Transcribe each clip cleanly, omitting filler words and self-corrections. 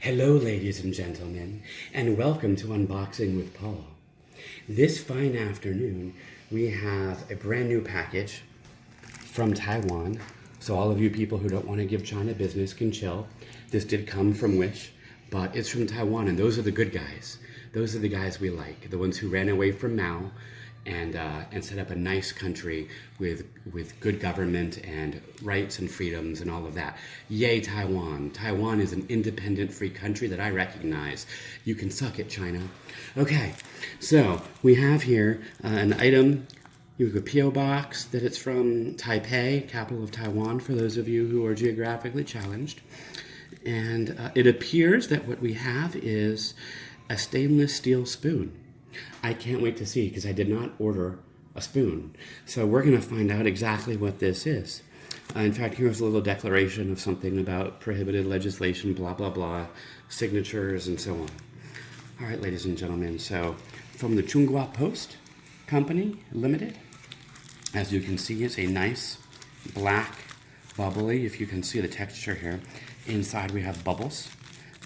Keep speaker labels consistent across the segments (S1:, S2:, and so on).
S1: Hello, ladies and gentlemen, and welcome to Unboxing with Paul. This fine afternoon, we have a brand new package from Taiwan. So all of you people who don't want to give China business can chill. This did come from Wish, but it's from Taiwan, and those are the good guys. Those are the guys we like, the ones who ran away from Mao and set up a nice country with good government and rights and freedoms and all of that. Yay, Taiwan. Taiwan is an independent free country that I recognize. You can suck it, China. Okay, so we have here an item. You have a P.O. box that it's from Taipei, capital of Taiwan, for those of you who are geographically challenged. And it appears that what we have is a stainless steel spoon. I can't wait to see because I did not order a spoon. So we're going to find out exactly what this is. In fact, here's a little declaration of something about prohibited legislation, blah, blah, blah, signatures, and so on. All right, ladies and gentlemen, so from the Chunghwa Post Company Limited, as you can see, it's a nice black bubbly, if you can see the texture here. Inside we have bubbles,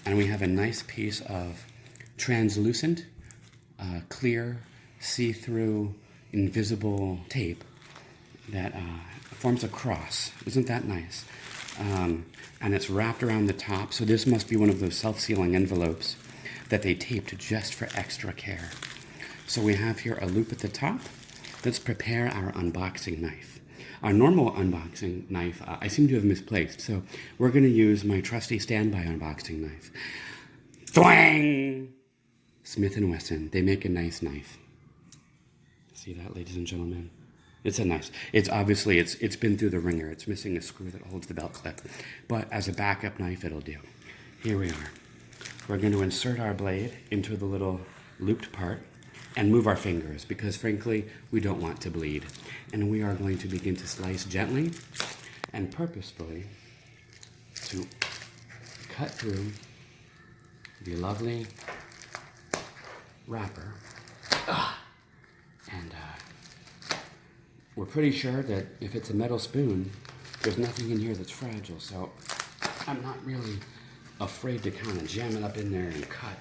S1: and we have a nice piece of translucent, clear, see-through, invisible tape that forms a cross. Isn't that nice? And it's wrapped around the top, so this must be one of those self-sealing envelopes that they taped just for extra care. So we have here a loop at the top. Let's prepare our unboxing knife. Our normal unboxing knife, I seem to have misplaced, so we're going to use my trusty standby unboxing knife. Twang! Smith & Wesson, they make a nice knife. See that, ladies and gentlemen? It's a nice, it's obviously, it's been through the ringer. It's missing a screw that holds the belt clip. But as a backup knife, it'll do. Here we are. We're going to insert our blade into the little looped part and move our fingers because, frankly, we don't want to bleed. And we are going to begin to slice gently and purposefully to cut through the lovely wrapper. And we're pretty sure that if it's a metal spoon, there's nothing in here that's fragile, so I'm not really afraid to kind of jam it up in there and cut.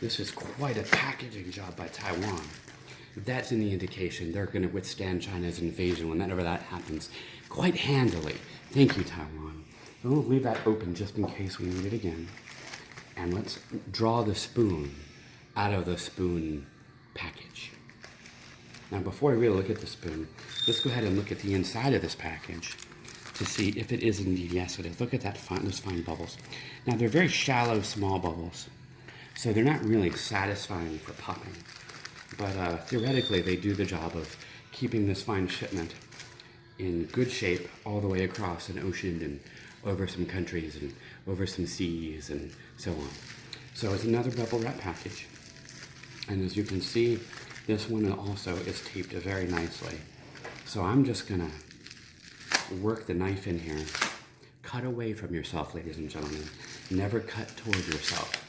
S1: This is quite a packaging job by Taiwan. That's any indication they're going to withstand China's invasion whenever that happens quite handily. Thank you, Taiwan. So we'll leave that open just in case we need it again. And let's draw the spoon out of the spoon package. Now, before I really look at the spoon, let's go ahead and look at the inside of this package to see if it is indeed, yes, it is. Look at that those fine bubbles. Now, they're very shallow, small bubbles, so they're not really satisfying for popping. But theoretically, they do the job of keeping this fine shipment in good shape all the way across an ocean and over some countries and over some seas and so on. So it's another bubble wrap package. And as you can see, this one also is taped very nicely. So I'm just gonna work the knife in here. Cut away from yourself, ladies and gentlemen. Never cut toward yourself.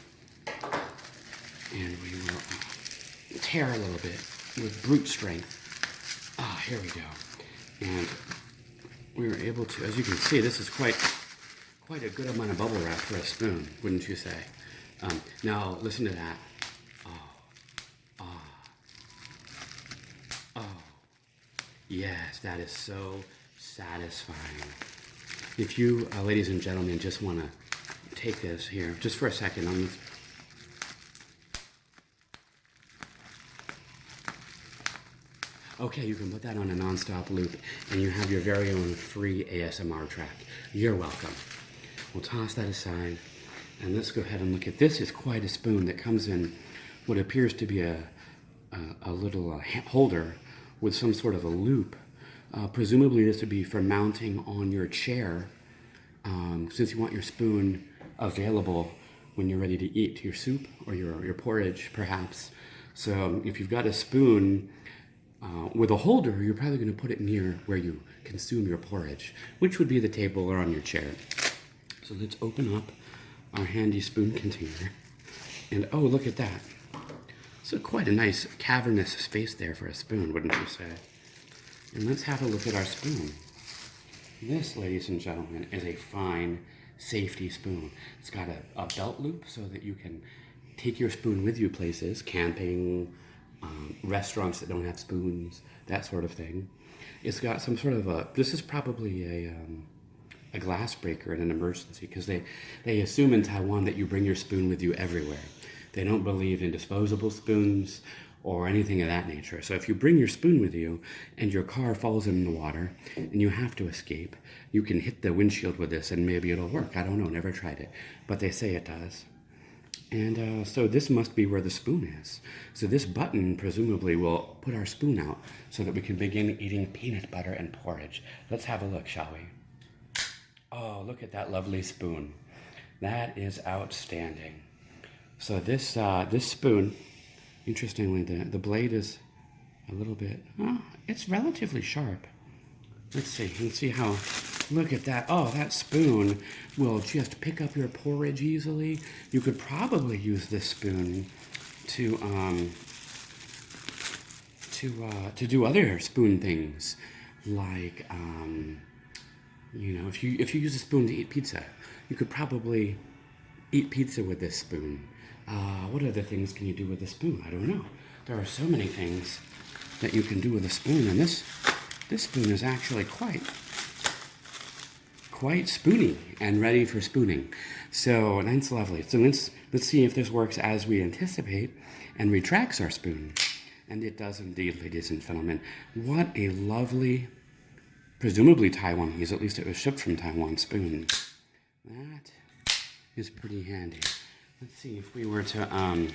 S1: And we will tear a little bit with brute strength. Here we go. And we were able to, as you can see, this is quite a good amount of bubble wrap for a spoon, wouldn't you say? Now, listen to that. Yes, that is so satisfying. If you, ladies and gentlemen, just want to take this here, just for a second. Okay, you can put that on a non-stop loop, and you have your very own free ASMR track. You're welcome. We'll toss that aside, and let's go ahead and look at this. Is quite a spoon that comes in what appears to be a little holder with some sort of a loop. Presumably this would be for mounting on your chair, since you want your spoon available when you're ready to eat your soup or your porridge, perhaps. So if you've got a spoon with a holder, you're probably going to put it near where you consume your porridge, which would be the table or on your chair. So let's open up our handy spoon container. And oh, look at that. So quite a nice cavernous space there for a spoon, wouldn't you say? And let's have a look at our spoon. This, ladies and gentlemen, is a fine safety spoon. It's got a belt loop so that you can take your spoon with you places, camping, restaurants that don't have spoons, that sort of thing. It's got some sort of this is probably a glass breaker in an emergency, because they assume in Taiwan that you bring your spoon with you everywhere. They don't believe in disposable spoons or anything of that nature. So if you bring your spoon with you and your car falls in the water and you have to escape, you can hit the windshield with this and maybe it'll work. I don't know, never tried it, but they say it does. And so this must be where the spoon is. So this button presumably will put our spoon out so that we can begin eating peanut butter and porridge. Let's have a look, shall we? Oh, look at that lovely spoon. That is outstanding. So this spoon, interestingly, the blade is a little bit, it's relatively sharp. Let's see how, look at that. Oh, that spoon will just pick up your porridge easily. You could probably use this spoon to do other spoon things, like, you know, if you use a spoon to eat pizza, you could probably eat pizza with this spoon. What other things can you do with a spoon? I don't know. There are so many things that you can do with a spoon, and this spoon is actually quite spoony and ready for spooning. So that's lovely. So let's see if this works as we anticipate and retracts our spoon. And it does indeed, ladies and gentlemen. What a lovely, presumably Taiwanese, at least it was shipped from Taiwan, spoon. That is pretty handy. Let's see if we were to,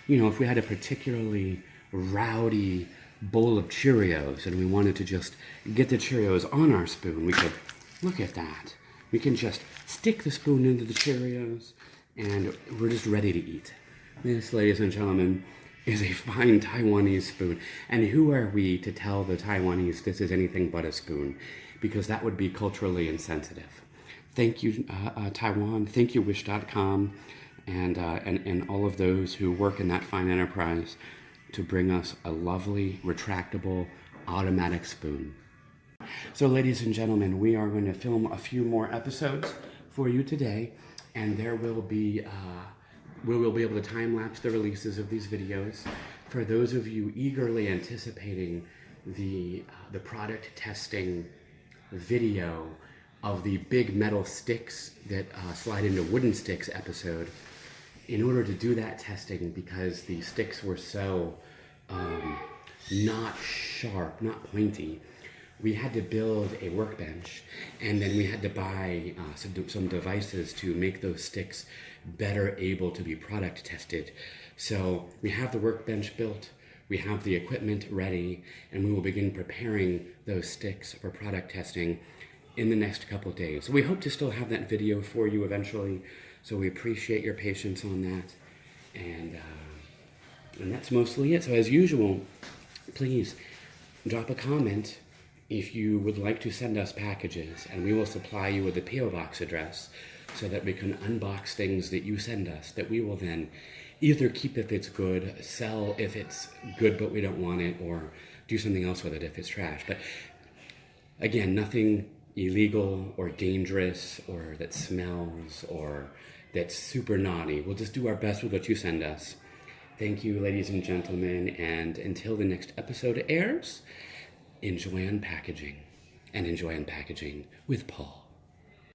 S1: you know, if we had a particularly rowdy bowl of Cheerios and we wanted to just get the Cheerios on our spoon, we could, look at that. We can just stick the spoon into the Cheerios and we're just ready to eat. This, ladies and gentlemen, is a fine Taiwanese spoon. And who are we to tell the Taiwanese this is anything but a spoon? Because that would be culturally insensitive. Thank you, Taiwan. Thank you, Wish.com. And all of those who work in that fine enterprise to bring us a lovely, retractable, automatic spoon. So, ladies and gentlemen, we are going to film a few more episodes for you today, and there will be, we will be able to time-lapse the releases of these videos. For those of you eagerly anticipating the product testing video of the big metal sticks that slide into wooden sticks episode, in order to do that testing, because the sticks were so not sharp, not pointy, we had to build a workbench, and then we had to buy some devices to make those sticks better able to be product tested. So we have the workbench built, we have the equipment ready, and we will begin preparing those sticks for product testing in the next couple of days. So we hope to still have that video for you eventually, so we appreciate your patience on that, and that's mostly it. So as usual, please drop a comment if you would like to send us packages, and we will supply you with a P.O. Box address so that we can unbox things that you send us that we will then either keep if it's good, sell if it's good but we don't want it, or do something else with it if it's trash. But again, nothing illegal or dangerous or that smells or that's super naughty. We'll just do our best with what you send us. Thank you, ladies and gentlemen, and until the next episode airs, enjoy unpackaging, and enjoy unpackaging with Paul.